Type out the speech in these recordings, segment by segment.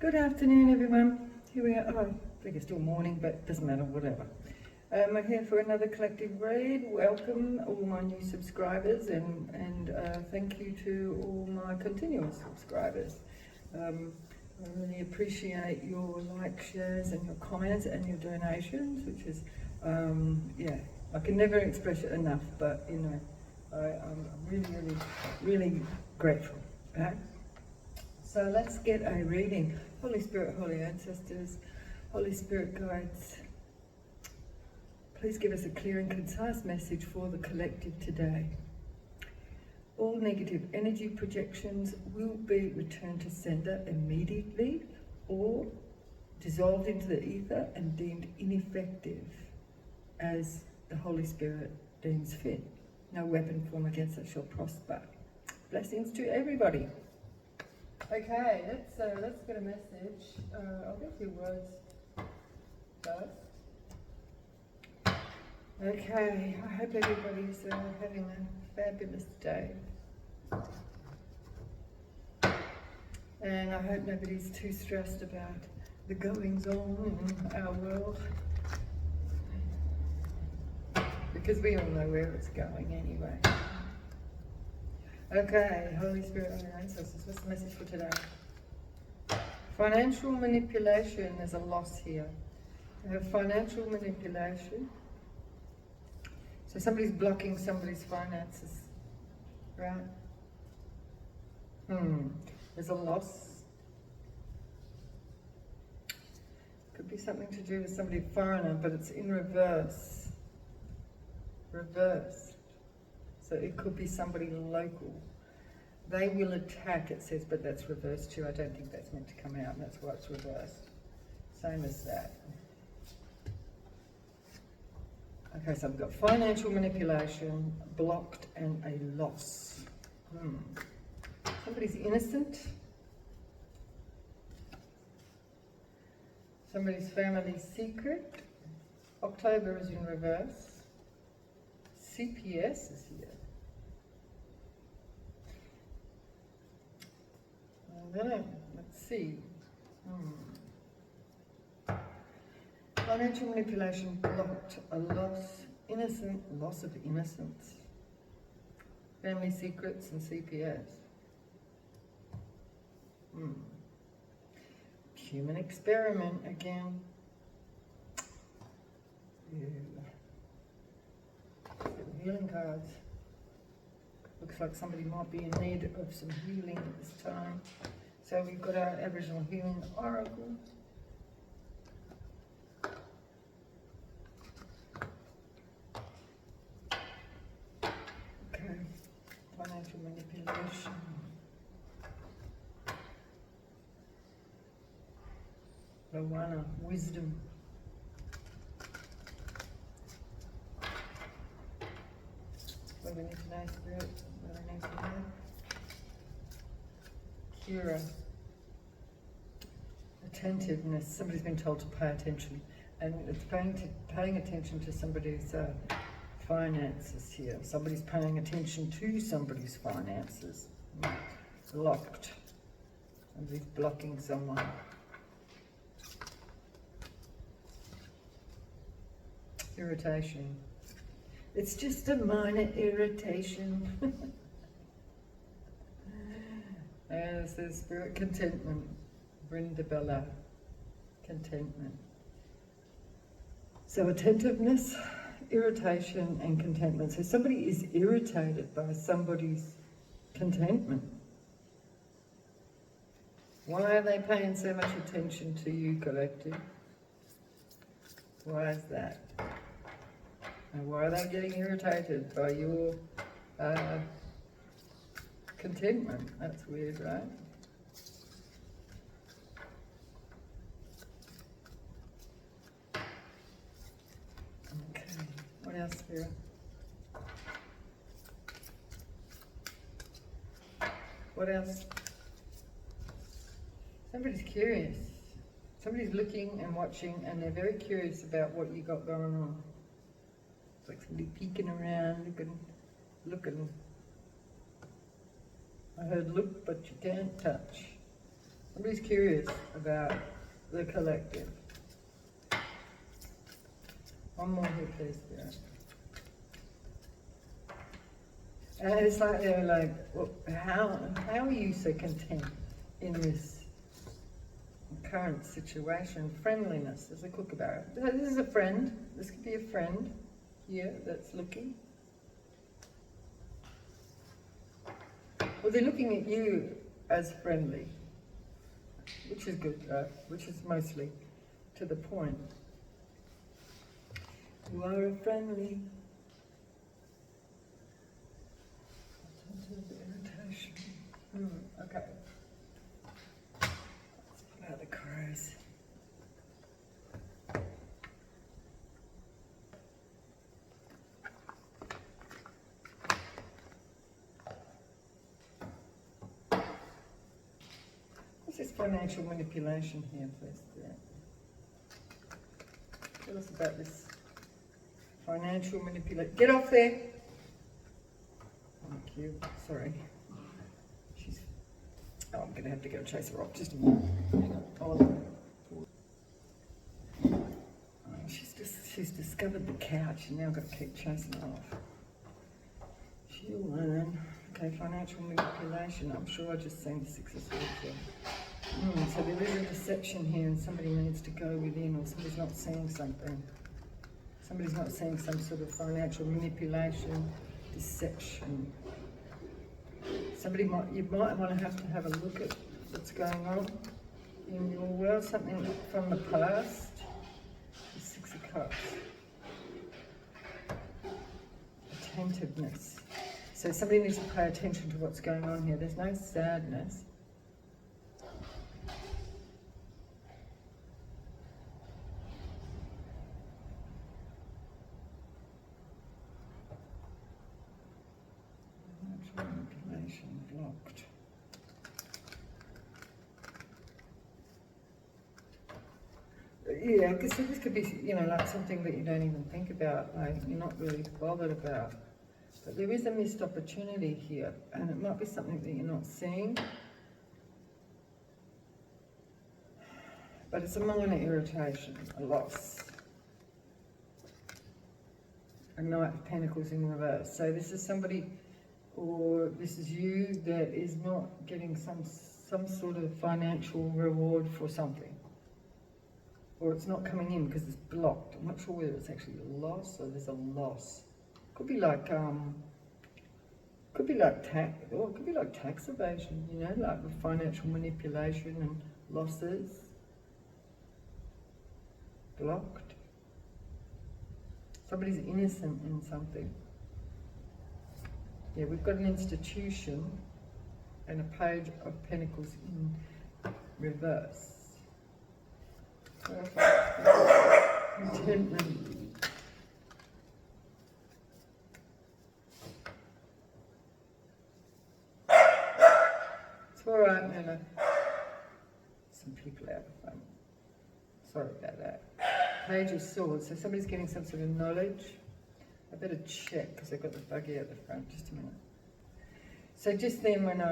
Good afternoon, everyone. Here we are. Oh, I think it's still morning, but it doesn't matter, whatever. We're here for another collective read. Welcome all my new subscribers and thank you to all my continuous subscribers. I really appreciate your likes, shares and your comments and your donations, which is, I can never express it enough, but you know, I'm really grateful. Right? So let's get a reading. Holy Spirit, Holy Ancestors, Holy Spirit Guides, please give us a clear and concise message for the collective today. All negative energy projections will be returned to sender immediately or dissolved into the ether and deemed ineffective as the Holy Spirit deems fit. No weapon formed against us shall prosper. Blessings to everybody. Okay, let's get a message. I'll get a few words first. Okay, I hope everybody's having a fabulous day. And I hope nobody's too stressed about the goings on in our world. Because we all know where it's going anyway. Okay, Holy Spirit and your ancestors, what's the message for today? Financial manipulation, there's a loss here. We have financial manipulation. So somebody's blocking somebody's finances, right? There's a loss. Could be something to do with somebody foreigner, but it's in reverse. Reversed. So it could be somebody local. They will attack, it says, but that's reversed too. I don't think that's meant to come out, and that's why it's reversed. Same as that. Okay, so I've got financial manipulation, blocked, and a loss. Somebody's innocent. Somebody's family secret. October is in reverse. CPS is here. And then, let's see. Financial manipulation blocked, a loss, loss of innocence. Family secrets and CPS. Human experiment again. Healing cards. Looks like somebody might be in need of some healing at this time. So we've got our Aboriginal Healing Oracle. Okay, financial manipulation. Lowana, wisdom. What do we need to know, Spirit? What do we need to know? Kira. Attentiveness. Somebody's been told to pay attention. And it's paying attention to somebody's finances here. Somebody's paying attention to somebody's finances. Locked. Somebody's blocking someone. Irritation. It's just a minor irritation. And it says spirit contentment. Brindabella. Contentment. So attentiveness, irritation and contentment. So somebody is irritated by somebody's contentment. Why are they paying so much attention to you, collective? Why is that? And why are they getting irritated by your contentment? That's weird, right? Okay, what else, Spirit? What else? Somebody's curious. Somebody's looking and watching and they're very curious about what you got going on. It's like somebody peeking around, looking. I heard look, but you can't touch. Somebody's curious about the collective. One more here, please, Spirit. And it's like they're like, well, how are you so content in this current situation? Friendliness is a kookaburra. This is a friend. This could be a friend here that's looking. Well, they're looking at you as friendly, which is good, which is mostly to the point. You are a friendly. Irritation. Okay. Let's pull out the crows. What's this financial manipulation here, please? Yeah. Tell us about this financial manipulation. Get off there. Thank you. Sorry. I'm going to have to go chase her off just a minute. She's discovered the couch and now I've got to keep chasing her off. She'll learn. Okay, financial manipulation. I'm sure I just seen the Six of Swords there. So there is a deception here and somebody needs to go within, or somebody's not seeing something. Somebody's not seeing some sort of financial manipulation, deception. You might want to have a look at what's going on in your world, something from the past. The Six of Cups. Attentiveness. So somebody needs to pay attention to what's going on here. There's no sadness. Manipulation blocked. Yeah, because this could be, like something that you don't even think about, like you're not really bothered about. But there is a missed opportunity here, and it might be something that you're not seeing. But it's a minor irritation, a loss. A Knight of Pentacles in reverse. So this is somebody, or this is you, that is not getting some sort of financial reward for something. Or it's not coming in because it's blocked. I'm not sure whether it's actually a loss or there's a loss. Could be like tax, or it could be like tax evasion, like with financial manipulation and losses. Blocked. Somebody's innocent in something. Yeah, we've got an institution and a Page of Pentacles in reverse. Perfect. Contentment. It's all right, Nana. Some people out the front. Sorry about that. Page of Swords. So somebody's getting some sort of knowledge. I better check because I've got the buggy out the front. Just a minute. So just then when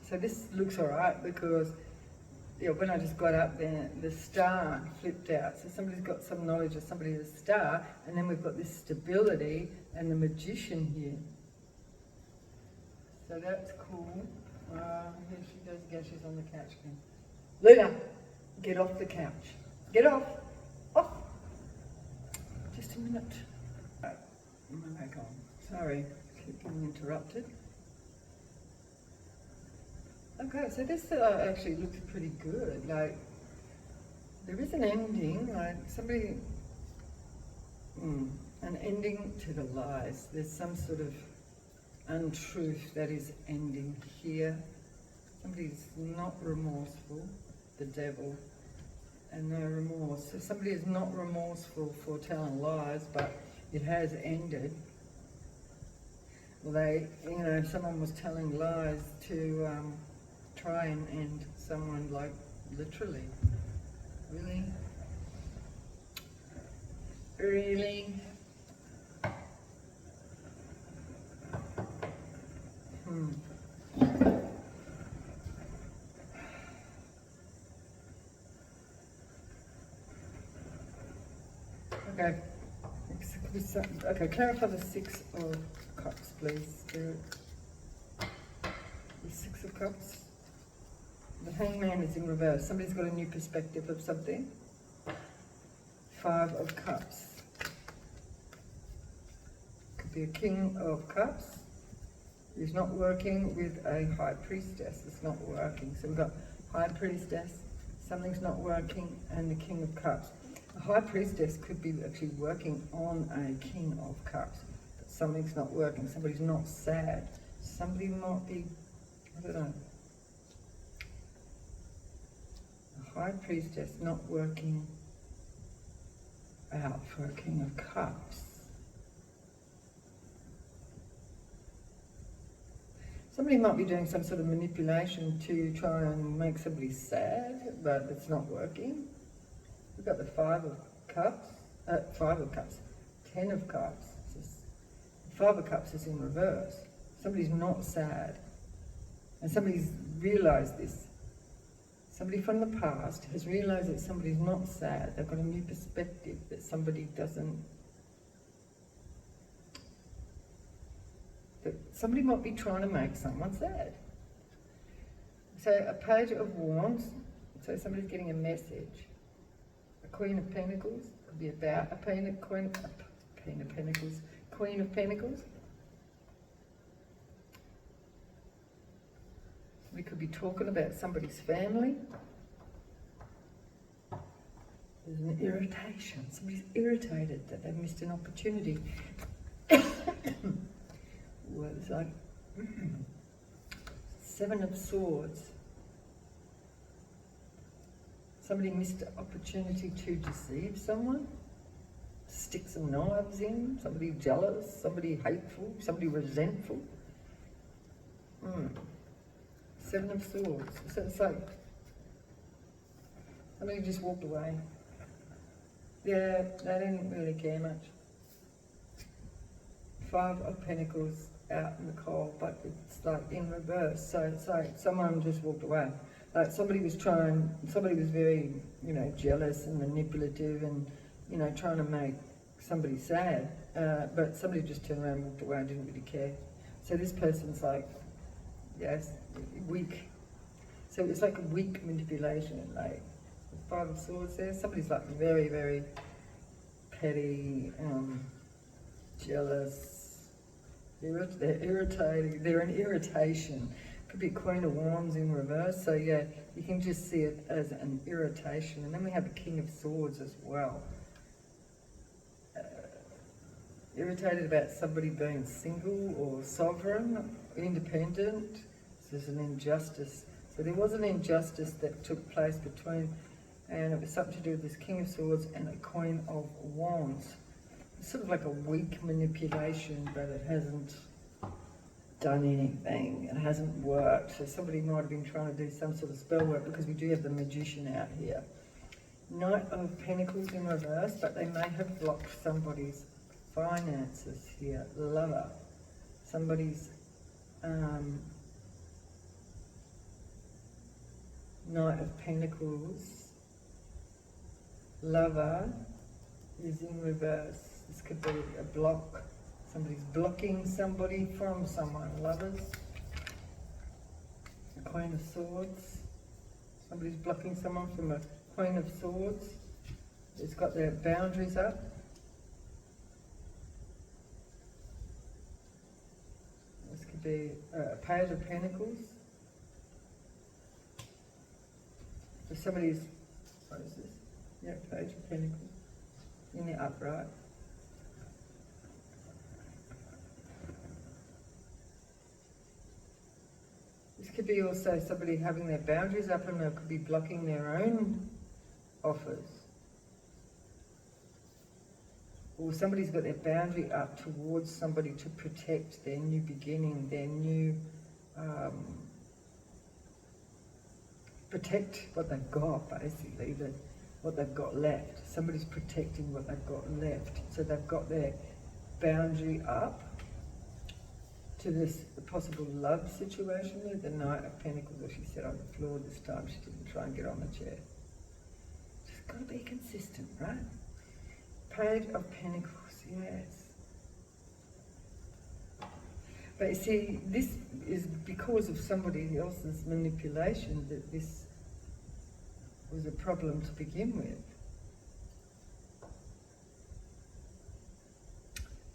so this looks all right because when I just got up there, the star flipped out. So somebody's got some knowledge of somebody as a star, and then we've got this stability and the Magician here. So that's cool. Here she goes again. She's on the couch again. Luna, get off the couch. Get off. Off. Just a minute. Right, I'm back on. Sorry, keep getting interrupted. Okay, so this actually looks pretty good. Like, there is an ending, like somebody, an ending to the lies. There's some sort of untruth that is ending here. Somebody's not remorseful, the devil, and no remorse. So somebody is not remorseful for telling lies, but it has ended. Well, someone was telling lies to try and end someone, like literally. Really? Really? Okay. Okay, clarify the Six of Cups, please, Spirit. The Six of Cups. The Hangman is in reverse. Somebody's got a new perspective of something. Five of Cups. Could be a King of Cups. He's not working with a High Priestess. It's not working. So we've got High Priestess, something's not working, and the King of Cups. A High Priestess could be actually working on a King of Cups. But something's not working. Somebody's not sad. Somebody might be, I don't know. A High Priestess not working out for a King of Cups. Somebody might be doing some sort of manipulation to try and make somebody sad, but it's not working. We've got the Five of Cups, Ten of Cups. Five of Cups is in reverse. Somebody's not sad. And somebody's realised this. Somebody from the past has realised that somebody's not sad. They've got a new perspective that somebody doesn't... That somebody might be trying to make someone sad. So a Page of Wands, so somebody's getting a message. A Queen of Pentacles, could be about a Queen of Pentacles. Queen of Pentacles. We could be talking about somebody's family. There's an irritation. Somebody's irritated that they've missed an opportunity. Well, it's like Seven of Swords. Somebody missed an opportunity to deceive someone, stick some knives in, somebody jealous, somebody hateful, somebody resentful. Seven of Swords. So it's like somebody just walked away. Yeah, they didn't really care much. Five of Pentacles out in the cold, but it's like in reverse. So it's like someone just walked away. Like somebody was very, jealous and manipulative and, trying to make somebody sad. But somebody just turned around and walked away and didn't really care. So this person's like, yes, weak. So it's like a weak manipulation, like the Five of Swords there. Somebody's like very, very petty, jealous. They're irritating. They're an irritation. Could be Queen of Wands in reverse. So yeah, you can just see it as an irritation. And then we have a King of Swords as well. Irritated about somebody being single or sovereign, independent. So there's an injustice. So there was an injustice that took place between, and it was something to do with this King of Swords and a Queen of Wands. It's sort of like a weak manipulation, but it hasn't done anything. It hasn't worked. So somebody might have been trying to do some sort of spell work, because we do have the Magician out here. Knight of Pentacles in reverse, but they may have blocked somebody's finances here. Lover. Somebody's Knight of Pentacles. Lover is in reverse. This could be a block. Somebody's blocking somebody from someone. Lovers. The Queen of Swords. Somebody's blocking someone from a Queen of Swords. It's got their boundaries up. This could be a Page of Pentacles. So somebody's, what is this? Yeah, Page of Pentacles. In the upright. This could be also somebody having their boundaries up, and they could be blocking their own offers. Or somebody's got their boundary up towards somebody to protect their new beginning, their new, protect what they've got, basically, what they've got left. Somebody's protecting what they've got left. So they've got their boundary up to this possible love situation there. The Knight of Pentacles, or she sat on the floor this time. She didn't try and get on the chair. Just got to be consistent, right? Page of Pentacles, yes. But you see, this is because of somebody else's manipulation that this was a problem to begin with.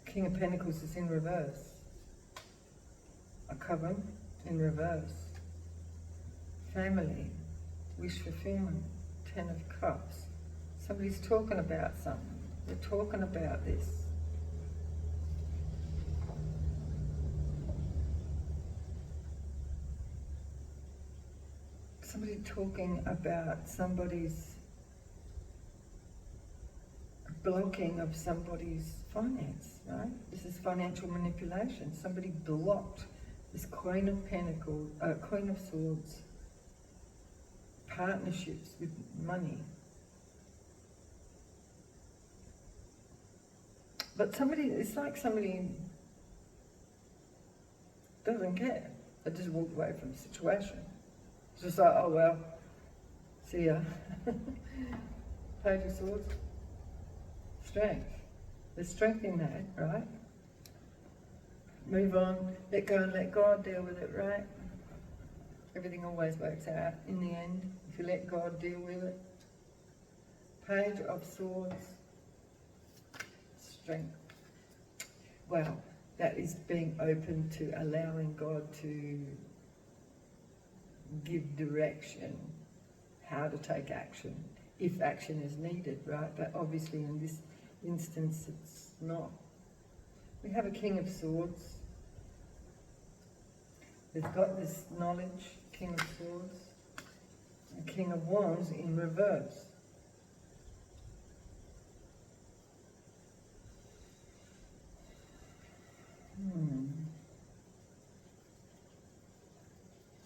King of Pentacles is in reverse. A coven in reverse. Family, wish fulfillment, 10 of Cups. Somebody's talking about something. They're talking about this. Somebody talking about somebody's blocking of somebody's finance, right? This is financial manipulation. Somebody blocked this Queen of Pentacles, Queen of Swords, partnerships with money. But somebody, it's like somebody doesn't care. They just walked away from the situation. It's just like, oh well, see ya. Page of Swords. Strength. There's strength in that, right? Move on, let go and let God deal with it, right? Everything always works out in the end if you let God deal with it. Page of Swords. Strength. Well, that is being open to allowing God to give direction, how to take action, if action is needed, right? But obviously in this instance it's not. We have a King of Swords. They've got this knowledge, King of Swords, a King of Wands in reverse.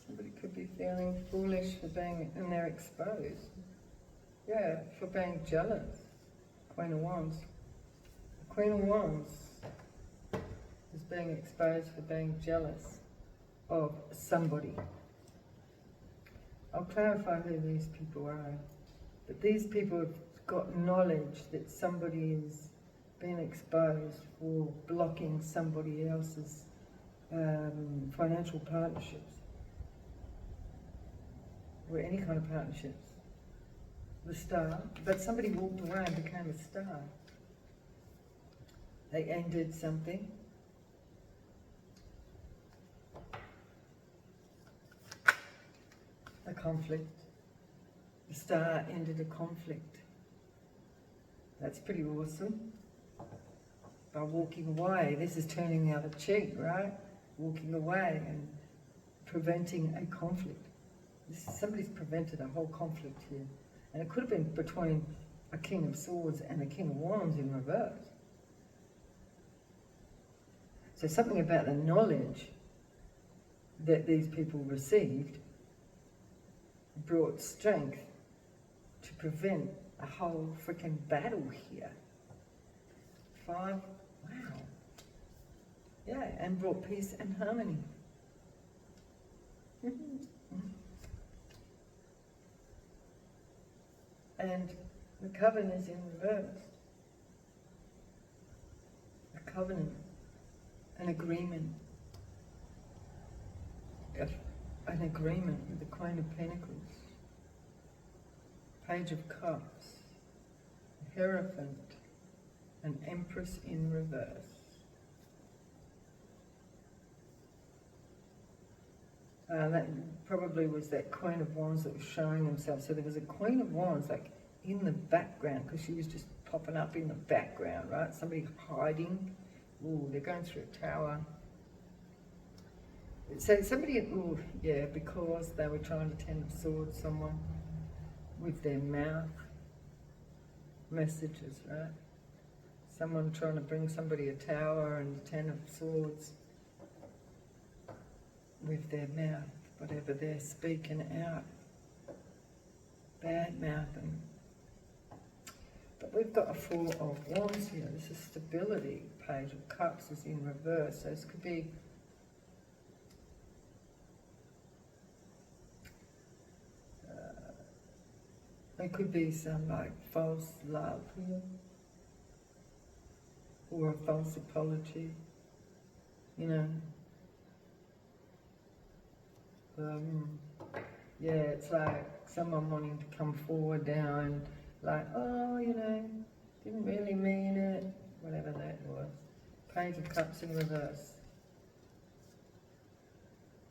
Somebody could be feeling foolish for being, and they're exposed. Yeah, for being jealous. Queen of Wands. The Queen of Wands is being exposed for being jealous of somebody. I'll clarify who these people are. But these people have got knowledge that somebody is being exposed for blocking somebody else's financial partnerships. Or any kind of partnerships. The Star. But somebody walked away and became a star. They ended something. A conflict. The Star ended a conflict. That's pretty awesome. By walking away, this is turning the other cheek, right? Walking away and preventing a conflict. Somebody's prevented a whole conflict here. And it could have been between a King of Swords and a King of Wands in reverse. So something about the knowledge that these people received brought strength to prevent a whole freaking battle here. 5, wow. Yeah, and brought peace and harmony. And the coven is in reverse. A covenant, an agreement. An agreement with the Queen of Pentacles. Page of Cups. Hierophant. An Empress in reverse. That probably was that Queen of Wands that was showing themselves. So there was a Queen of Wands like in the background because she was just popping up in the background, right? Somebody hiding. Ooh, they're going through a tower. So somebody, ooh, yeah, because they were trying to Ten of Swords someone with their mouth. Messages, right? Someone trying to bring somebody a tower and the Ten of Swords with their mouth, whatever they're speaking out. Bad mouthing. But we've got a Four of Wands here. This is stability. Page of Cups is in reverse. So this could be there could be some like false love here. or a false apology, you know. Yeah, it's like someone wanting to come forward now and like, oh, you know, didn't really mean it, whatever that was. Page of Cups in reverse.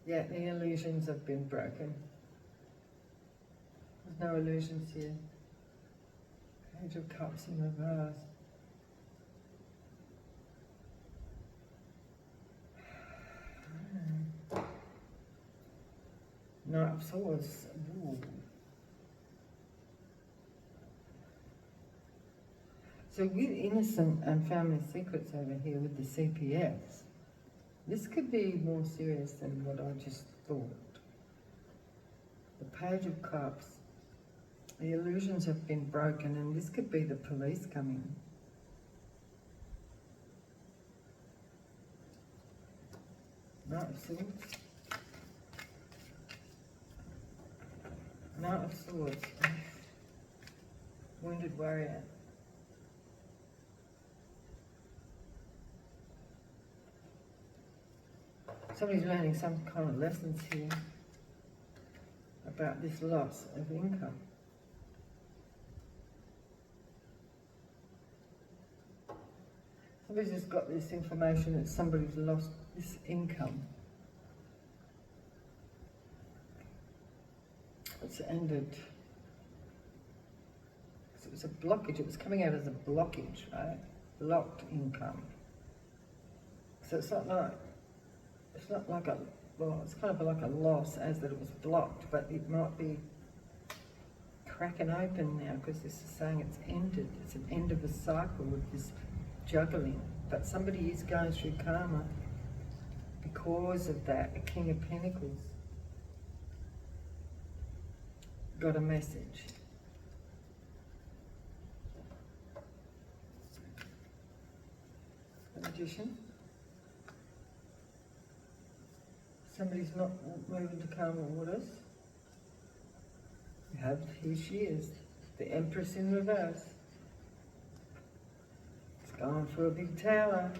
Yeah, the illusions have been broken. There's no illusions here. Page of Cups in reverse. Knight of Swords. Ooh. So with innocent and family secrets over here with the CPS, this could be more serious than what I just thought. The Page of Cups. The illusions have been broken, and this could be the police coming. Knight of Swords. Knight of Swords. Wounded warrior. Somebody's learning some kind of lessons here about this loss of income. Somebody's just got this information that somebody's lost this income. It's ended. So it was a blockage. It was coming out as a blockage, right? Blocked income. So it's not like a, well, it's kind of like a loss as that it was blocked, but it might be cracking open now because this is saying it's ended. It's an end of a cycle with this juggling. But somebody is going through karma because of that. A King of Pentacles got a message. The Magician. Somebody's not moving to karma waters. You have, here she is, the Empress in reverse. It's going for a big tower.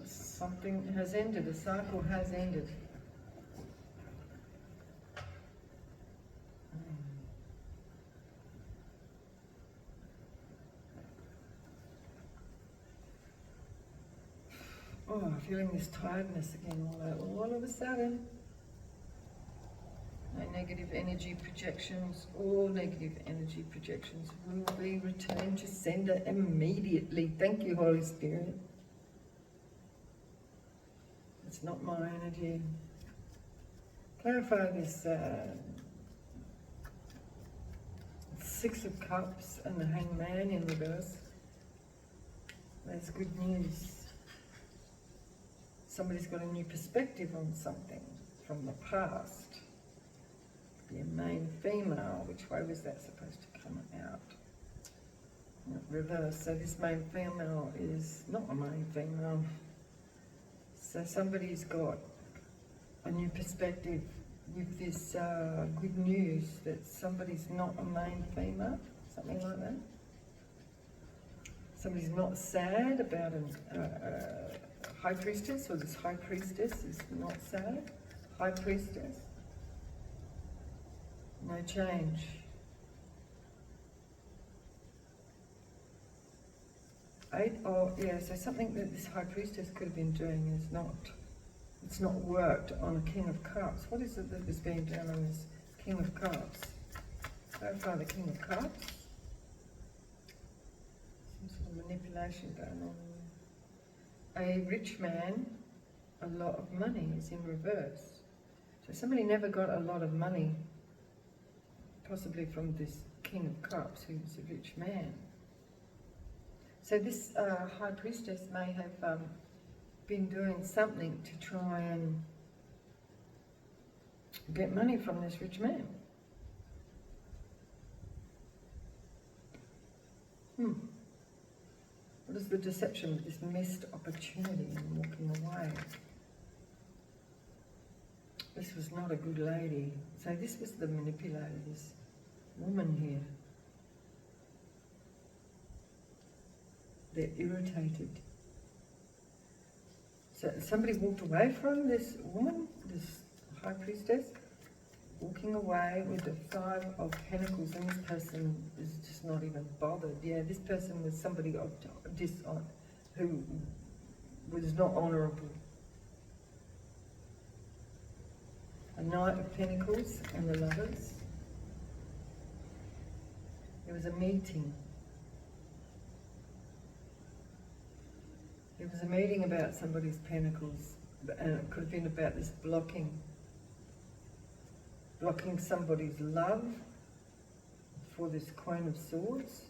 Something has ended, a cycle has ended. Oh, feeling this tiredness again all of a sudden. No negative energy projections. All negative energy projections will be returned to sender immediately. Thank you, Holy Spirit. It's not my energy. Clarify this Six of Cups and the Hangman in reverse. That's good news. Somebody's got a new perspective on something from the past. Be a male, female. Which way was that supposed to come out? Reverse. So this male, female is not a male, female. So somebody's got a new perspective with this good news that somebody's not a male, female, something like that. Somebody's not sad about a High Priestess, or this High Priestess is not sad. High Priestess. No change. Yeah, so something that this High Priestess could have been doing is not, it's not worked on a King of Cups. What is it that is being done on this King of Cups? Clarify the King of Cups. Some sort of manipulation going on. A rich man, a lot of money is in reverse. So somebody never got a lot of money, possibly from this King of Cups, who's a rich man. So this High Priestess may have been doing something to try and get money from this rich man. What is the deception of this missed opportunity and walking away? This was not a good lady. So this was the manipulator, this woman here. They're irritated. So somebody walked away from this woman, this high priestess, walking away with the 5 of Pentacles, and this person is just not even bothered. Yeah, this person was somebody of who was not honourable. A Knight of Pentacles and the Lovers. There was a meeting. There was a meeting about somebody's pentacles, and it could have been about this blocking somebody's love for this Queen of Swords,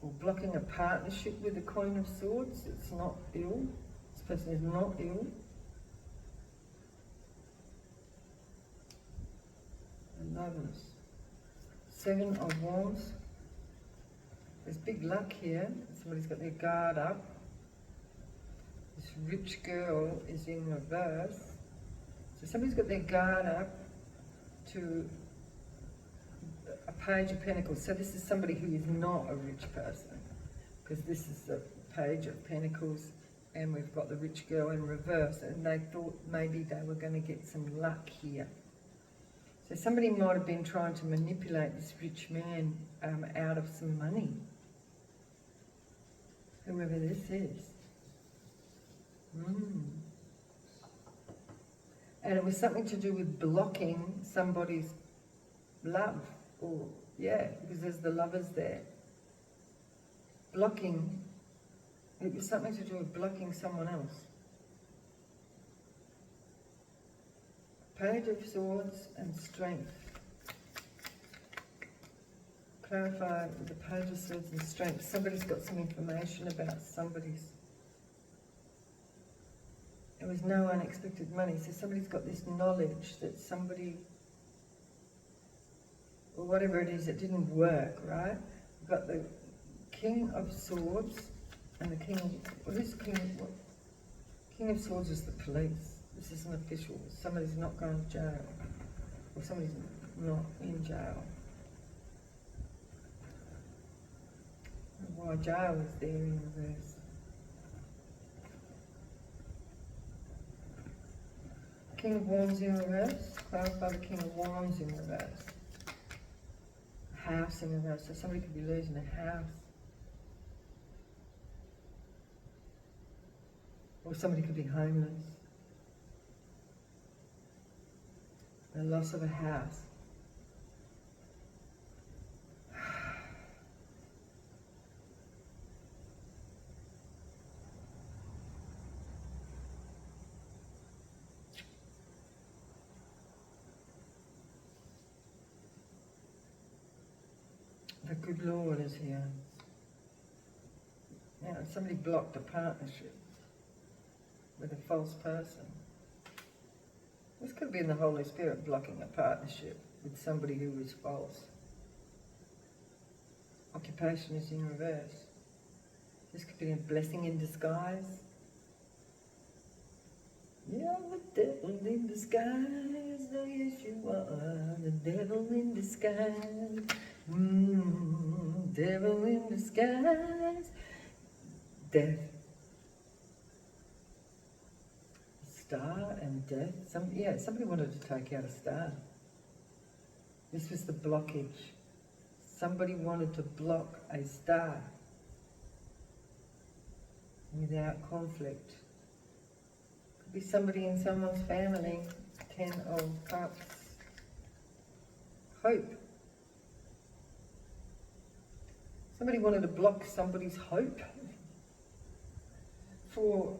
or blocking a partnership with the Queen of Swords. It's not ill. This person is not ill. The Lovers. 7 of Wands. There's big luck here. Somebody's got their guard up. This rich girl is in reverse. So somebody's got their guard up to a Page of Pentacles. So this is somebody who is not a rich person, because this is the Page of Pentacles and we've got the rich girl in reverse, and they thought maybe they were going to get some luck here. So somebody might have been trying to manipulate this rich man out of some money. Whoever this is. And it was something to do with blocking somebody's love. Or, yeah, because there's the Lovers there. Blocking, it was something to do with blocking someone else. Page of Swords and Strength. Clarify with the Page of Swords and Strength. Somebody's got some information about somebody's. There was no unexpected money. So somebody's got this knowledge that somebody, or whatever it is, it didn't work, right? We've got the King of Swords and the King of, what is King, what? King of Swords is the police. This is an official. Somebody's not going to jail. Or somebody's not in jail. Why jail is there in reverse. King of Wands in reverse. Clarify the King of Wands in reverse. House in reverse. So somebody could be losing a house. Or somebody could be homeless. The loss of a house. The good Lord is here. Now, somebody blocked a partnership with a false person. This could be in the Holy Spirit blocking a partnership with somebody who is false. Occupation is in reverse. This could be a blessing in disguise. You're the devil in disguise. Oh yes, you are the devil in disguise. Devil in disguise. Death. Star and death. Somebody wanted to take out a star. This was the blockage. Somebody wanted to block a star without conflict. Could be somebody in someone's family. 10 of Cups. Hope. Somebody wanted to block somebody's hope for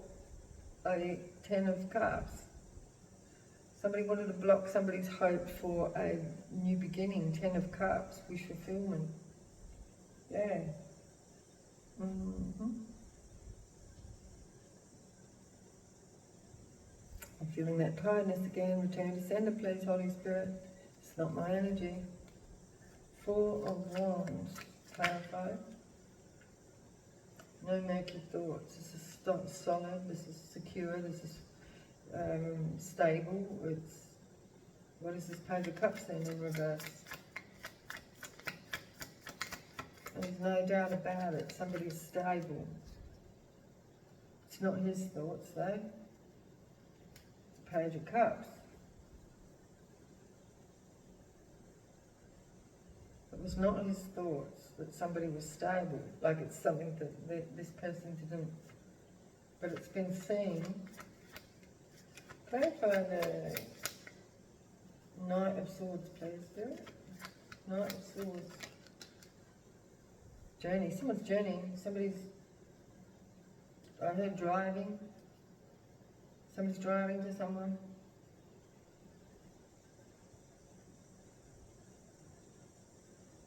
a 10 of Cups. Somebody wanted to block somebody's hope for a new beginning. 10 of Cups, wish fulfillment. Yeah. I'm feeling that tiredness again. Return to sender, please, Holy Spirit. It's not my energy. 4 of Wands. Clarify. No murky thoughts. This is solid. This is secure. This is stable. It's What is this Page of Cups then in reverse? There's no doubt about it, somebody's stable. It's not his thoughts though. It's a Page of Cups. It was not his thoughts that somebody was stable, like it's something that this person didn't, but it's been seen. Clarify the Knight of Swords, please, Spirit. Knight of Swords. Journey, someone's journeying, somebody's, I heard driving. Somebody's driving to someone.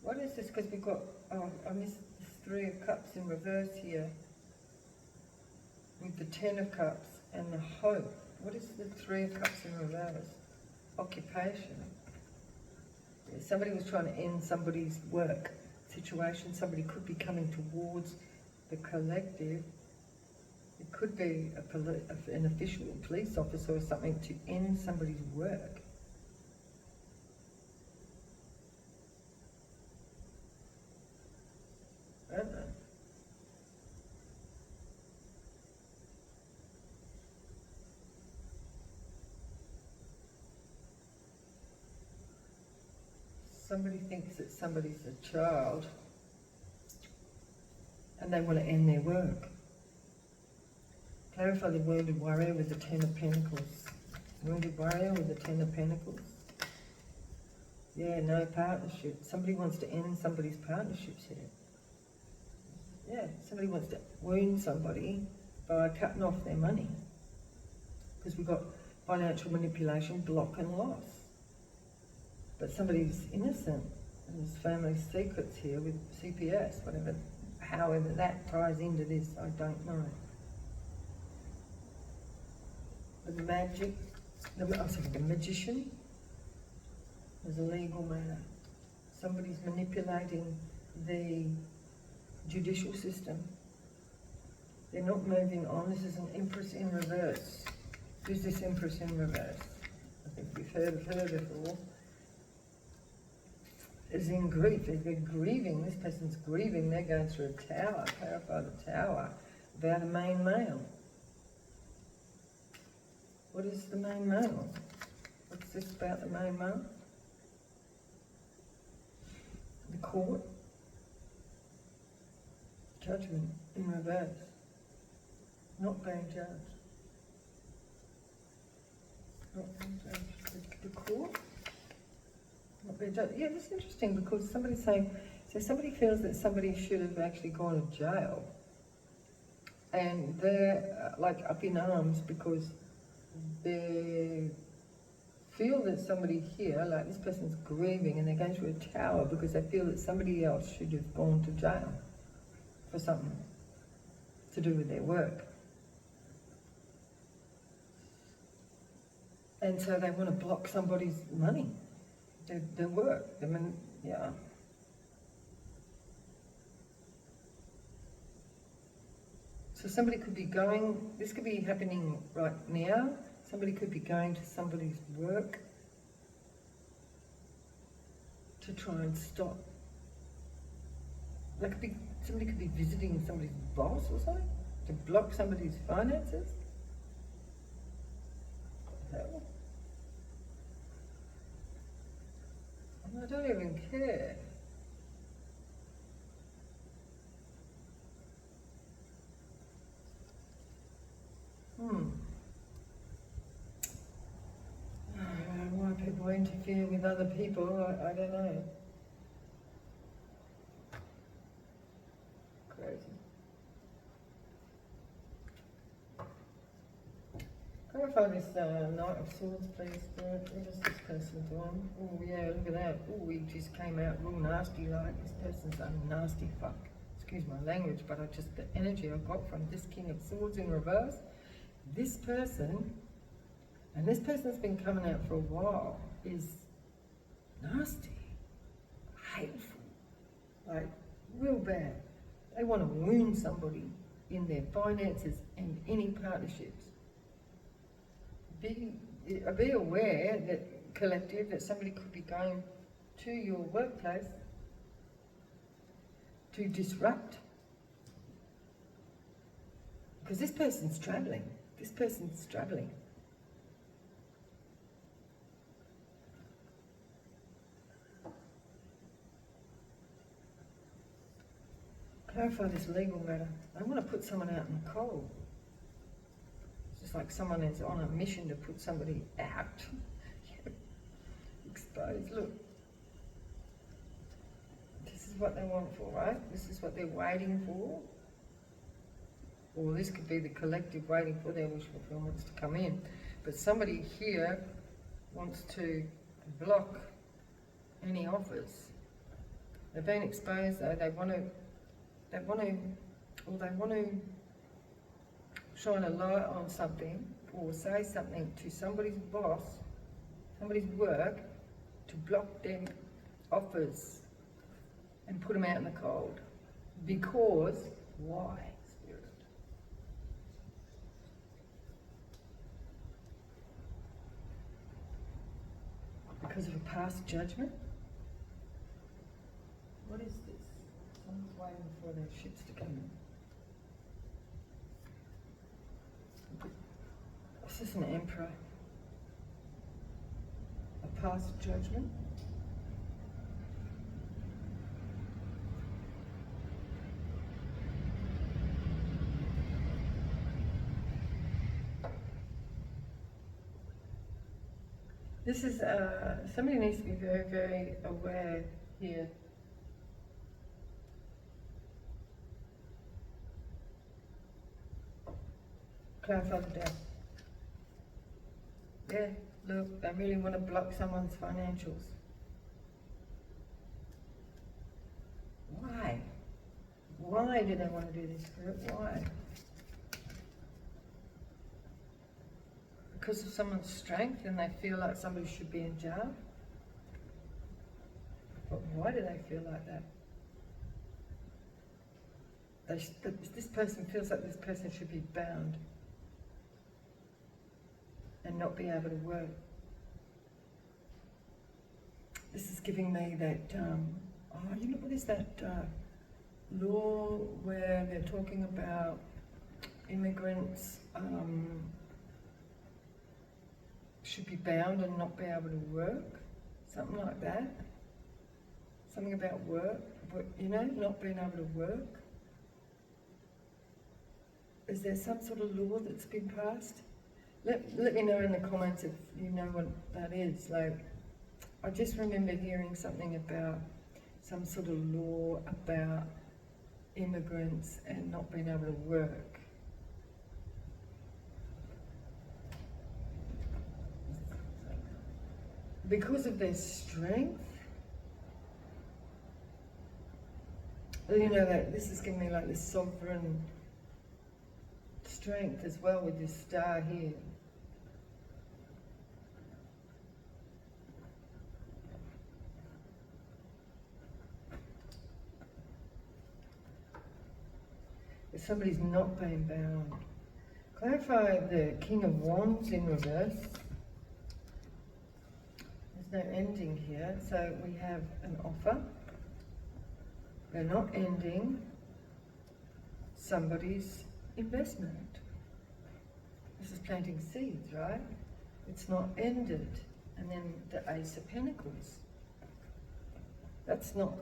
What is this? Because we've got, oh, I missed this Three of Cups in reverse here. With the Ten of Cups and the Hope. What is the Three of Cups in reverse? Occupation. Yeah, somebody was trying to end somebody's work situation. Somebody could be coming towards the collective. It could be an official, a police officer or something to end somebody's work. I don't know. Somebody thinks that somebody's a child and they want to end their work. Clarify the wounded warrior with the Ten of Pentacles. Wounded warrior with the Ten of Pentacles. Yeah, no partnership. Somebody wants to end somebody's partnerships here. Yeah, somebody wants to wound somebody by cutting off their money. Because we've got financial manipulation, block and loss. But somebody's innocent, and there's family secrets here with CPS, whatever, however that ties into this, I don't know. The magic, the magician, there's a legal matter. Somebody's manipulating the judicial system. They're not moving on. This is an Empress in reverse. Who's this Empress in reverse? I think we've heard of her before. Is in grief. They're grieving. This person's grieving. They're going through a tower. Clarify the tower about a main male. What is the main male? What's this about the main male? The court. Judgment in reverse. Not being judged. Not being judged. The court. Not being judged. Yeah, that's interesting because somebody's saying, so somebody feels that somebody should have actually gone to jail. And they're like up in arms because they feel that somebody here, like this person's grieving and they're going through a tower because they feel that somebody else should have gone to jail for something to do with their work. And so they want to block somebody's money, their work. I mean, yeah. So somebody could be going, this could be happening right now. Somebody could be going to somebody's work to try and stop. That could be, somebody could be visiting somebody's boss or something to block somebody's finances. Hell. I don't even care. Why people interfere with other people, I don't know. Crazy. Clarify this Knight of Swords, please, Spirit. What is this person doing? Oh yeah, look at that. Oh, he just came out real nasty like. This person's a nasty fuck. Excuse my language, but the energy I got from this King of Swords in reverse. This person, and this person's been coming out for a while, is nasty, hateful, like real bad. They want to wound somebody in their finances and any partnerships. Be aware that collective that somebody could be going to your workplace to disrupt. Because this person's travelling. This person's travelling. Clarify this legal matter. I want to put someone out in the cold. It's just like someone is on a mission to put somebody out. Exposed. Look. This is what they want for, right? This is what they're waiting for. Or this could be the collective waiting for their wish fulfillments to come in. But somebody here wants to block any offers. They've been exposed though. They want to shine a light on something or say something to somebody's boss, somebody's work, to block them offers and put them out in the cold. Because, why, Spirit? Because of a past judgment? What is this? Someone's waiting for their ships to come in. This is an emperor. A past judgment. This is, somebody needs to be very, very aware here. Clarify the death. Yeah, look, they really want to block someone's financials. Why? Why do they want to do this, Spirit? Why? Because of someone's strength and they feel like somebody should be in jail? But why do they feel like that? This person feels like this person should be bound and not be able to work. This is giving me that, you know, what is that law where they're talking about immigrants should be bound and not be able to work? Something like that. Something about work, but, you know, not being able to work. Is there some sort of law that's been passed? Let me know in the comments if you know what that is. Like, I just remember hearing something about some sort of law about immigrants and not being able to work. Because of their strength. You know, that this is giving me like this sovereign strength as well with this star here. If somebody's not being bound. Clarify the King of Wands in reverse. There's no ending here, so we have an offer. They're not ending somebody's investment. This is planting seeds, right? It's not ended. And then the Ace of Pentacles. That's not,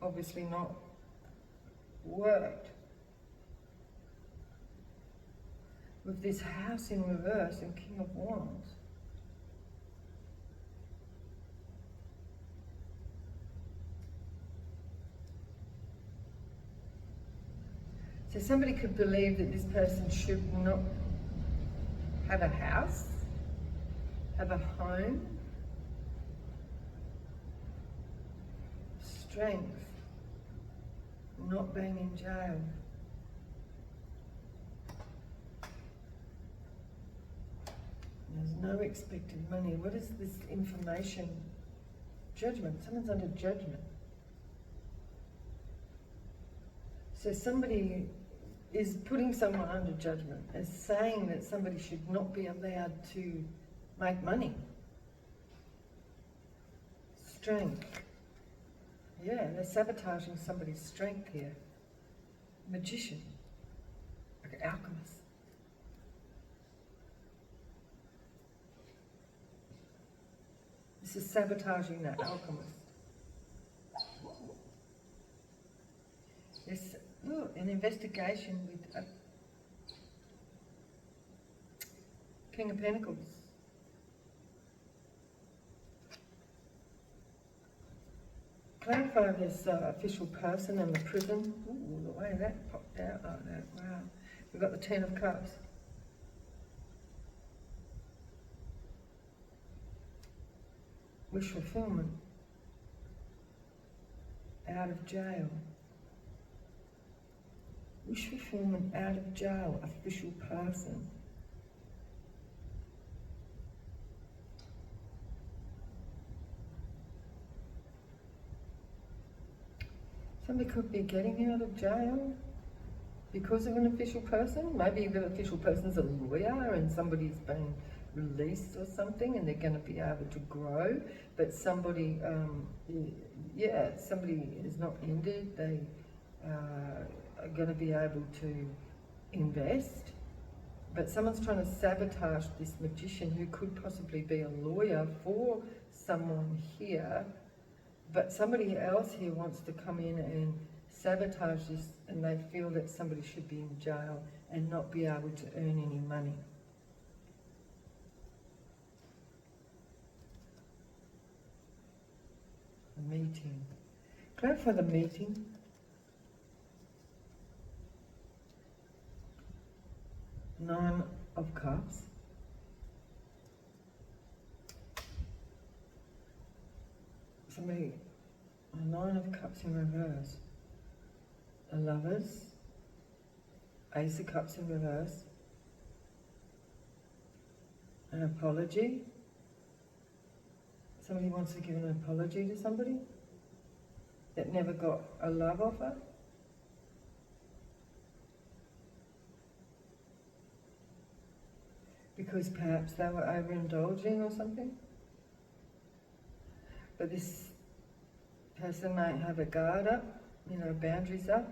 obviously not worked. With this House in reverse and King of Wands. So somebody could believe that this person should not have a house, have a home, strength, not being in jail. There's no expected money. What is this information? Judgment. Someone's under judgment. So somebody is putting someone under judgment, as saying that somebody should not be allowed to make money. strength. Yeah, they're sabotaging somebody's strength here. Magician, like an alchemist. This is sabotaging that alchemist. There's an investigation with a King of Pentacles. Clarify this official person in the prison. Ooh, the way that popped out like that, wow. We've got the Ten of Cups. Wish fulfillment. Out of jail. Wish fulfillment out of jail, official person. Somebody could be getting out of jail because of an official person. Maybe the official person's a lawyer and somebody's been released or something and they're going to be able to grow. But somebody, somebody is not ended. They are going to be able to invest. But someone's trying to sabotage this magician who could possibly be a lawyer for someone here. But somebody else here wants to come in and sabotage this, and they feel that somebody should be in jail and not be able to earn any money. A meeting. Clarify the meeting. Nine of Cups. Somebody, a Nine of Cups in reverse. The Lovers. Ace of Cups in reverse. An apology. Somebody wants to give an apology to somebody that never got a love offer. Because perhaps they were overindulging or something. But this person might have a guard up, boundaries up.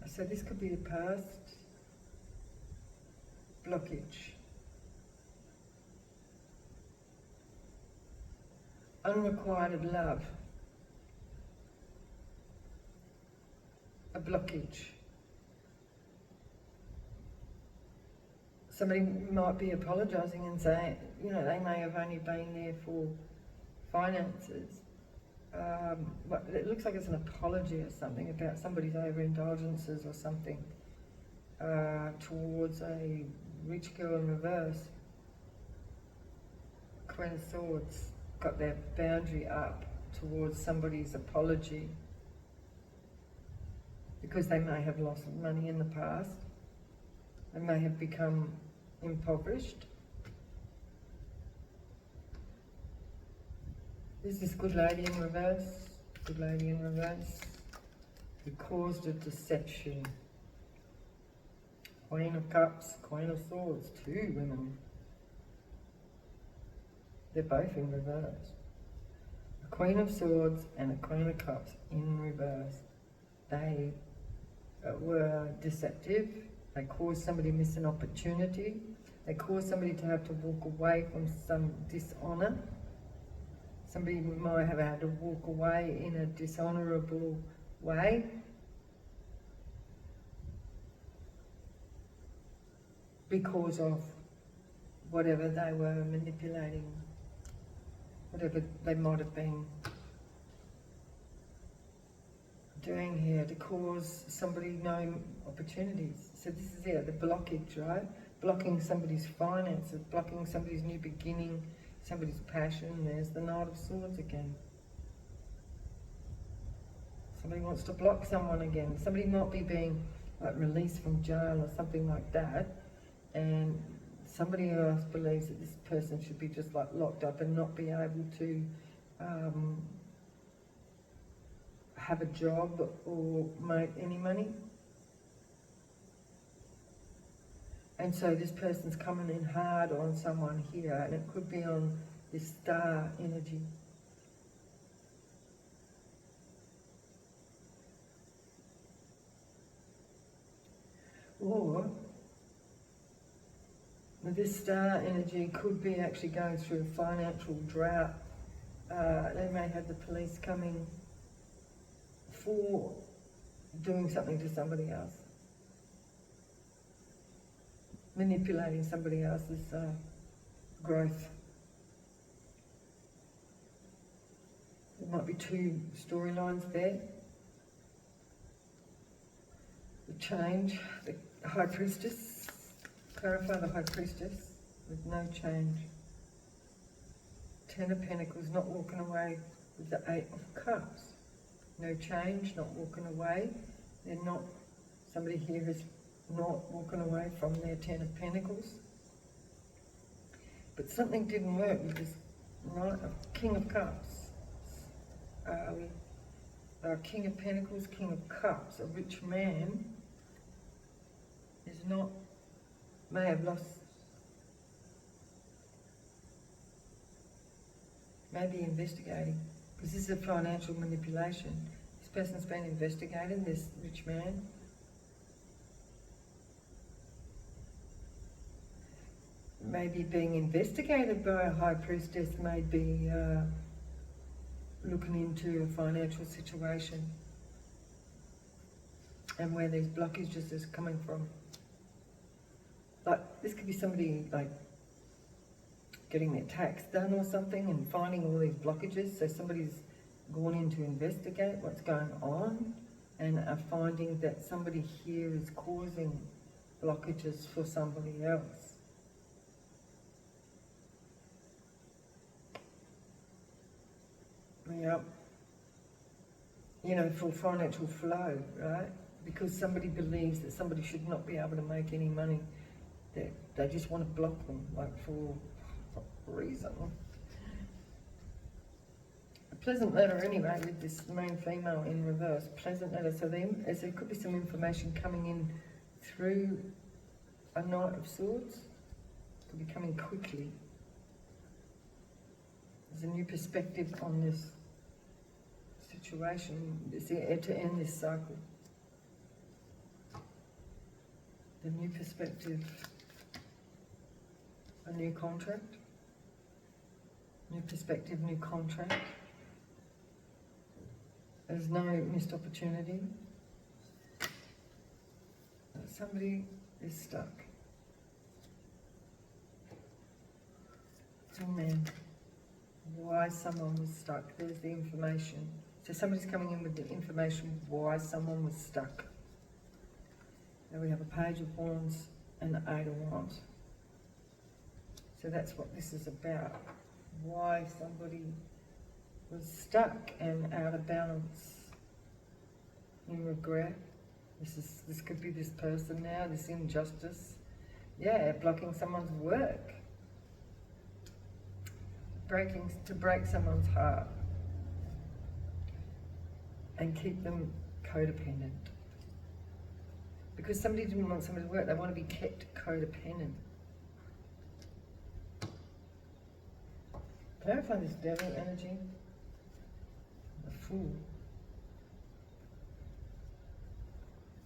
So this could be a past blockage. Unrequited love. A blockage. Somebody might be apologising and saying, they may have only been there for finances. But it looks like it's an apology or something about somebody's overindulgences or something towards a rich girl in reverse. Queen of Swords got their boundary up towards somebody's apology because they may have lost money in the past. They may have become impoverished. There's this good lady in reverse, who caused a deception. Queen of Cups, Queen of Swords, two women. They're both in reverse. A Queen of Swords and a Queen of Cups in reverse. They were deceptive. They caused somebody to miss an opportunity. They caused somebody to have to walk away from some dishonour. Somebody might have had to walk away in a dishonourable way. Because of whatever they were manipulating, whatever they might have been doing here to cause somebody no opportunities. So this is the blockage, right? Blocking somebody's finances, blocking somebody's new beginning, somebody's passion. There's the Knight of Swords again. Somebody wants to block someone again. Somebody might be being released from jail or something like that, and somebody else believes that this person should be just locked up and not be able to have a job or make any money. And so this person's coming in hard on someone here, and it could be on this star energy. Or this star energy could be actually going through a financial drought. They may have the police coming for doing something to somebody else, manipulating somebody else's growth. There might be two storylines there. The change, the High Priestess, clarify the High Priestess with no change. Ten of Pentacles, not walking away with the Eight of Cups. No change, not walking away. They're not, somebody here is not walking away from their Ten of Pentacles. But something didn't work with this King of Cups. King of Pentacles, King of Cups. A rich man is not, may have lost, maybe investigating, because this is a financial manipulation. This person's been investigated, this rich man. Maybe being investigated by a High Priestess, may be looking into a financial situation and where these blockages is coming from. Like, this could be somebody like getting their tax done or something and finding all these blockages. So somebody's gone in to investigate what's going on and are finding that somebody here is causing blockages for somebody else. Yep. You know, for financial flow, right? Because somebody believes that somebody should not be able to make any money. They just want to block them, like for a reason. A pleasant letter anyway, with this main female in reverse. Pleasant letter. So there could be some information coming in through a Knight of Swords. Could be coming quickly. There's a new perspective on this situation. It's to end this cycle. The new perspective. A new contract. New perspective, new contract. There's no missed opportunity. Somebody is stuck. Oh man. Why someone was stuck. There's the information. So somebody's coming in with the information why someone was stuck. Now we have a Page of Wands and the Eight of Wands. So that's what this is about. Why somebody was stuck and out of balance, in regret. This could be this person now, this injustice. Yeah, blocking someone's work. To break someone's heart and keep them codependent. Because somebody didn't want somebody to work, they want to be kept codependent. Clarify this devil energy. The Fool.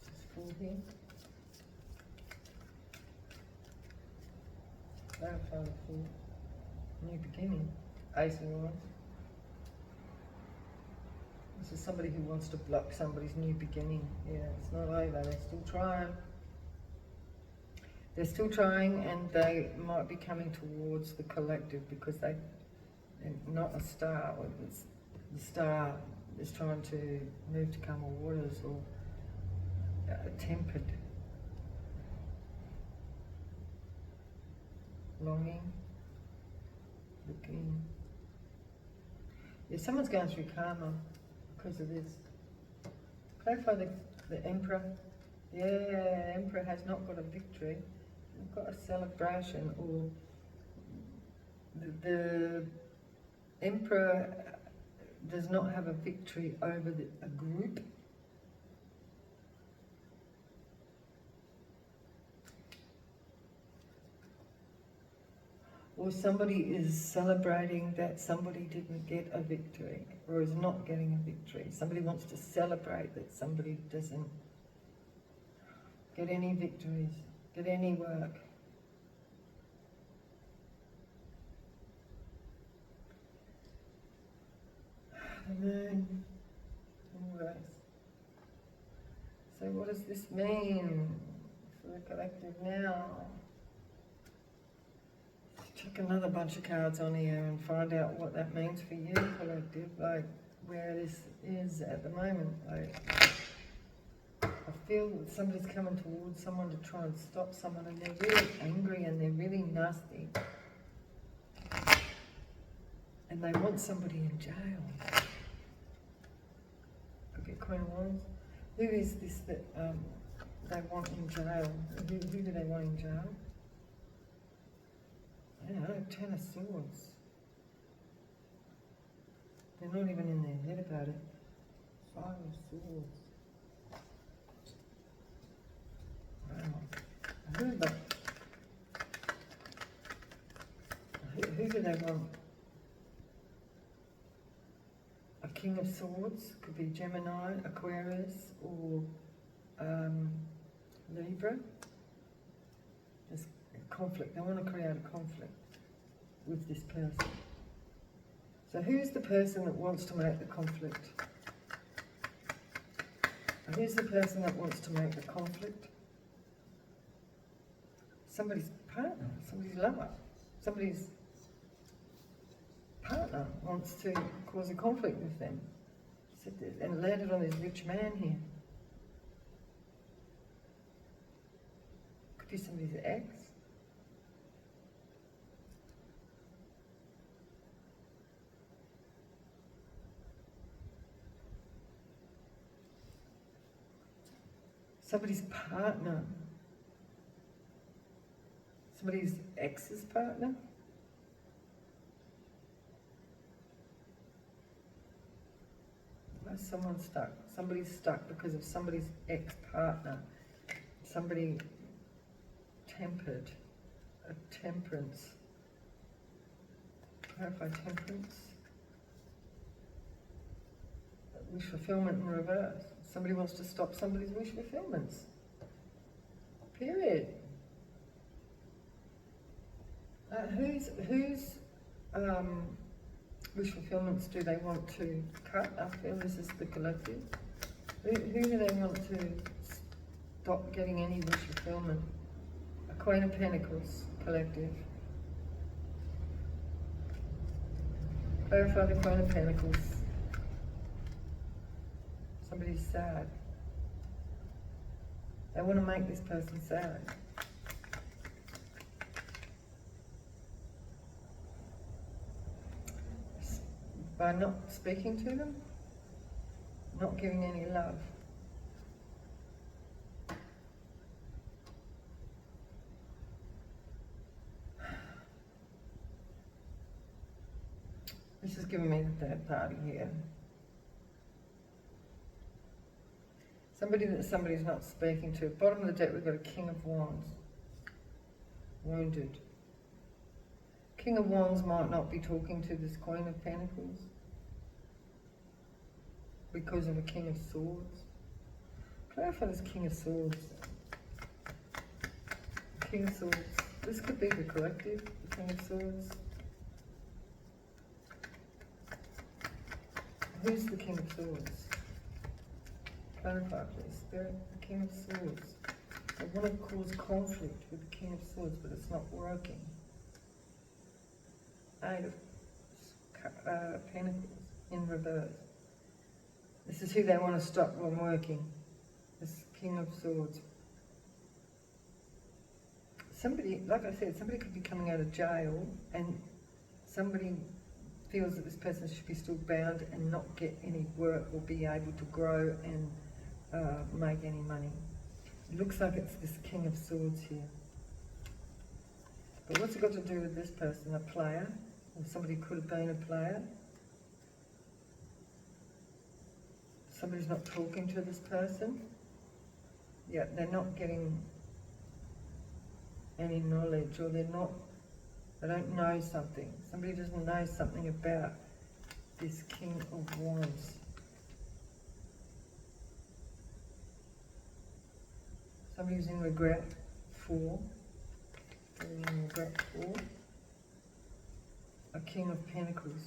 This Fool here. Clarify the Fool. New beginning. Ace of Wands. This is somebody who wants to block somebody's new beginning. Yeah, it's not over. They're still trying. They're still trying, and they might be coming towards the collective because they're not a star. The star is trying to move to calmer waters or tempered. Longing. Looking. Yeah, someone's going through karma because of this. Clarify the Emperor. Yeah, Emperor has not got a victory. They've got a celebration, or the Emperor does not have a victory over a group. or somebody is celebrating that somebody didn't get a victory or is not getting a victory. Somebody wants to celebrate that somebody doesn't get any victories, get any work. The moon, always. So what does this mean for the collective now? Chuck another bunch of cards on here and find out what that means for you, collective, like where this is at the moment. Like, I feel that somebody's coming towards someone to try and stop someone, and they're really angry and they're really nasty. And they want somebody in jail. Could be Queen of Wands. Who is this that they want in jail? Who do they want in jail? I don't know, 10 of Swords. They're not even in their head about it. 5 of Swords. Wow. Who do they want? A King of Swords, could be Gemini, Aquarius, or Libra. There's a conflict. They want to create a conflict with this person. So who's the person that wants to make the conflict? And who's the person that wants to make the conflict? Somebody's partner, somebody's lover, somebody's partner wants to cause a conflict with them. And landed on this rich man here. Could be somebody's ex. Somebody's partner. Somebody's ex's partner. Someone's stuck. Somebody's stuck because of somebody's ex-partner. Somebody tempered. A temperance. Clarify temperance. Wish fulfillment in reverse. Somebody wants to stop somebody's wish fulfillments. Period. Whose wish fulfillments do they want to cut? I feel this is the collective. Who do they want to stop getting any wish fulfillment? A Queen of Pentacles, collective. Clarify the Queen of Pentacles. Somebody's sad. They want to make this person sad. By not speaking to them, not giving any love. This is giving me the third party here. Somebody that somebody's not speaking to. Bottom of the deck we've got a King of Wands. Wounded. King of Wands might not be talking to this Queen of Pentacles because of a King of Swords. Clarify this King of Swords. King of Swords. This could be the collective, the King of Swords. Who's the King of Swords? Clarify, please, Spirit. The King of Swords. They want to cause conflict with the King of Swords, but it's not working. 8 of Pentacles in reverse. This is who they want to stop from working. This King of Swords. Somebody, like I said, somebody could be coming out of jail and somebody feels that this person should be still bound and not get any work or be able to grow and make any money. It looks like it's this King of Swords here. But what's it got to do with this person? A player? Or somebody could have been a player? Somebody's not talking to this person? Yeah, they're not getting any knowledge, or they're They don't know something. Somebody doesn't know something about this King of Wands. Somebody's in regret. 4. In regret. 4. A King of Pentacles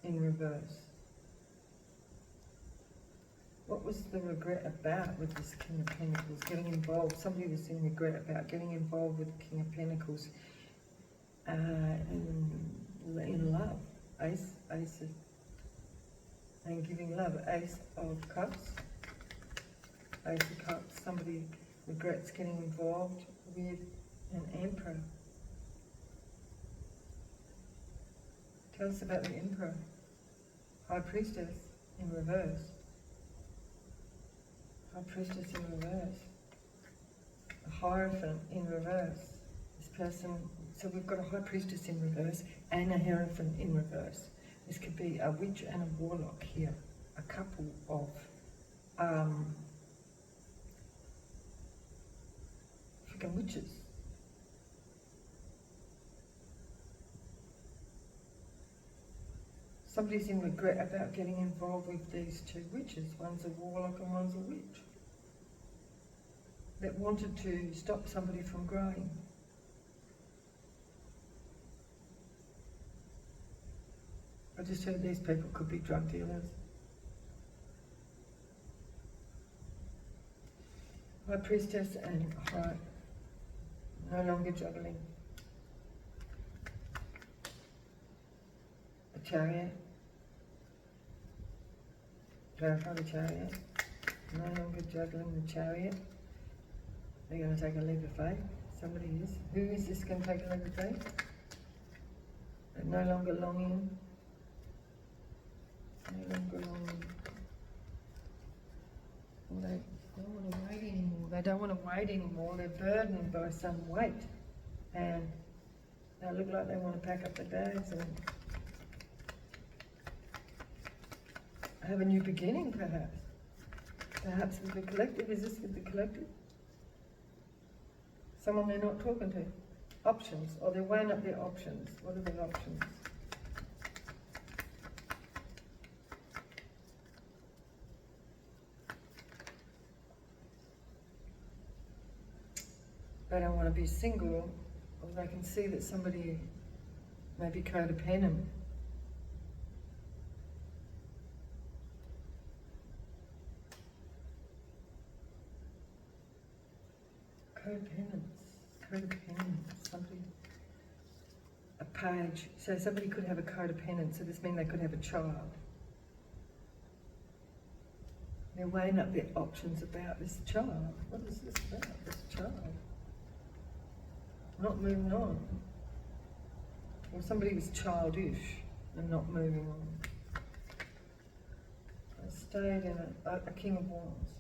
in reverse. What was the regret about with this King of Pentacles? Getting involved. Somebody was in regret about getting involved with the King of Pentacles in love. Ace and giving love. Ace of Cups. Ace of Cups. Somebody regrets getting involved with an Emperor. Tell us about the Emperor. High Priestess in reverse. High Priestess in reverse. A Hierophant in reverse. This person, so we've got a High Priestess in reverse and a Hierophant in reverse. This could be a witch and a warlock here. A couple of freaking witches. Somebody's in regret about getting involved with these two witches. One's a warlock and one's a witch. That wanted to stop somebody from growing. I just heard these people could be drug dealers. High Priestess and High, no longer juggling. A Chariot. Clarify the Chariot. No longer juggling the Chariot. They're going to take a leap of faith. Somebody is. Who is this going to take a leap of faith? They're no longer longing. No longer longing. Well, they don't want to wait anymore. They don't want to wait anymore. They're burdened by some weight. And they look like they want to pack up their bags and have a new beginning, perhaps. Perhaps with the collective. Is this with the collective? Someone they're not talking to. Options. Or they're weighing up their options. What are their options? They don't want to be single, or they can see that somebody may be codependent. Codependence, somebody, a page. So somebody could have a codependent, so this means they could have a child. They're weighing up their options about this child. What is this about, this child? Not moving on. Or somebody was childish and not moving on. They stayed in a King of Wands.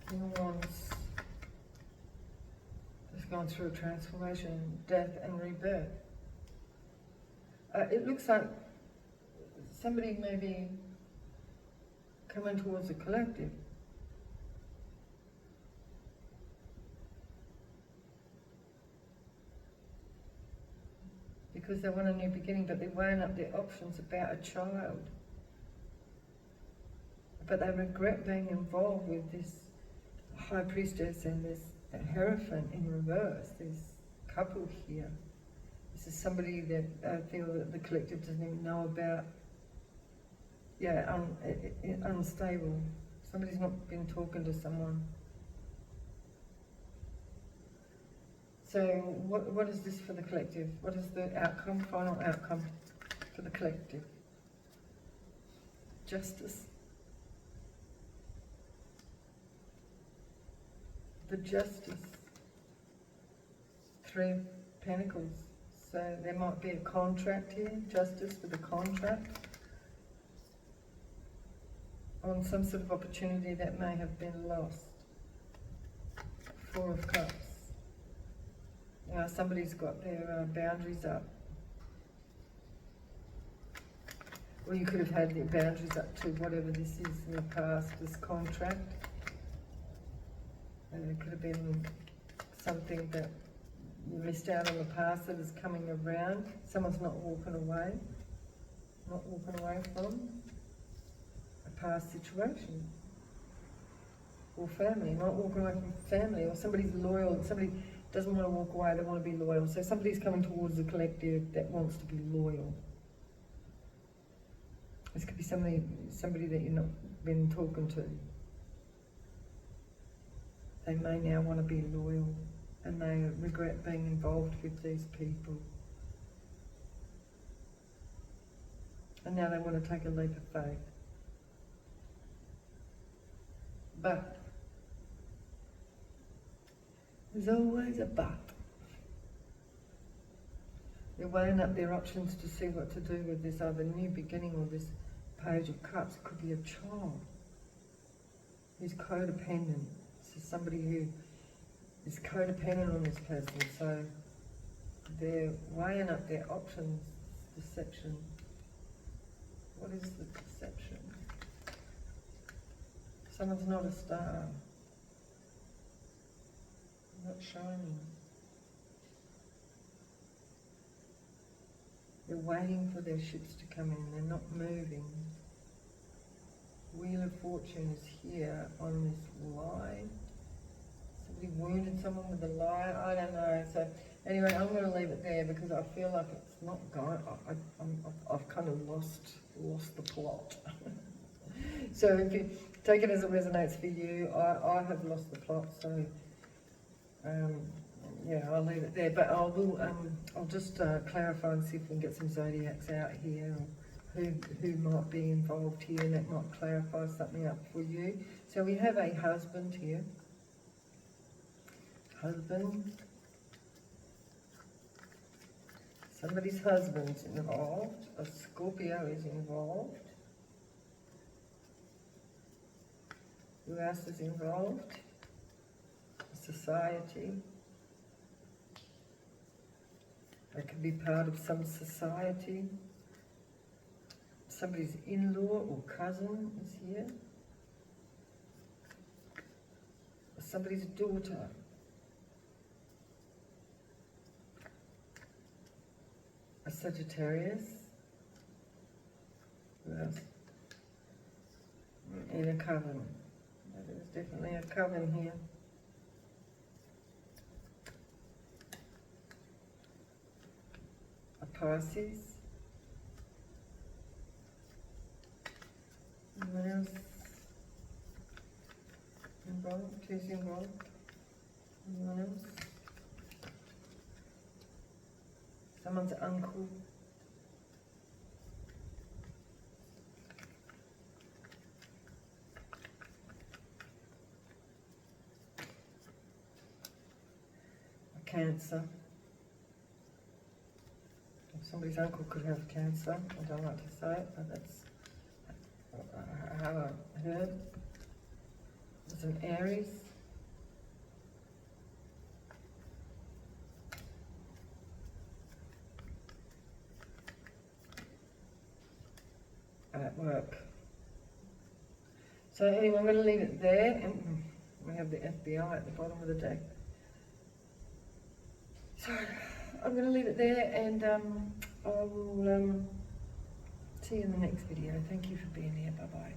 King of Wands has gone through a transformation, death and rebirth. It looks like somebody may be coming towards a collective. Because they want a new beginning, but they're weighing up their options about a child. But they regret being involved with this High Priestess and this Hierophant in reverse, this couple here. This is somebody that I feel that the collective doesn't even know about. Yeah, unstable. Somebody's not been talking to someone. So what is this for the collective? What is the outcome, final outcome for the collective? Justice. The Justice. 3 of Pentacles. So there might be a contract here, justice with a contract on some sort of opportunity that may have been lost. 4 of Cups. Now somebody's got their boundaries up. Or you could have had their boundaries up to whatever this is in the past, this contract. And it could have been something that you missed out on the past that is coming around. Someone's not walking away from a past situation. Or family, not walking away from family, or somebody's loyal, somebody doesn't want to walk away, they want to be loyal. So somebody's coming towards the collective that wants to be loyal. This could be somebody that you've not been talking to. They may now want to be loyal, and they regret being involved with these people. And now they want to take a leap of faith. But there's always a but. They're weighing up their options to see what to do with this either new beginning or this Page of Cups. It could be a child who's codependent. So somebody who is codependent on this person. So they're weighing up their options. Deception. What is the deception? Someone's not a star. Not shining. They're waiting for their ships to come in. They're not moving. Wheel of Fortune is here on this lie. Somebody wounded someone with a lie. I don't know. So anyway, I'm going to leave it there because I feel like it's not going. I've kind of lost the plot. So if you take it as it resonates for you, I have lost the plot. So yeah, I'll leave it there. But I'll just clarify and see if we can get some zodiacs out here, or who might be involved here, and that might clarify something up for you. So we have a husband here. Husband. Somebody's husband's involved. A Scorpio is involved. Who else is involved? Society. They could be part of some society. Somebody's in-law or cousin is here. Somebody's daughter. A Sagittarius. Who else? In a coven. There's definitely a coven here. A Pisces. Anyone else involved? Who's involved? Anyone else? Someone's uncle. A Cancer. Somebody's uncle could have cancer. I don't like to say it, but that's how I heard. There's an Aries. At work. So anyway, I'm going to leave it there, and we have the FBI at the bottom of the deck. So I'm going to leave it there, and I will see you in the next video. Thank you for being here. Bye bye.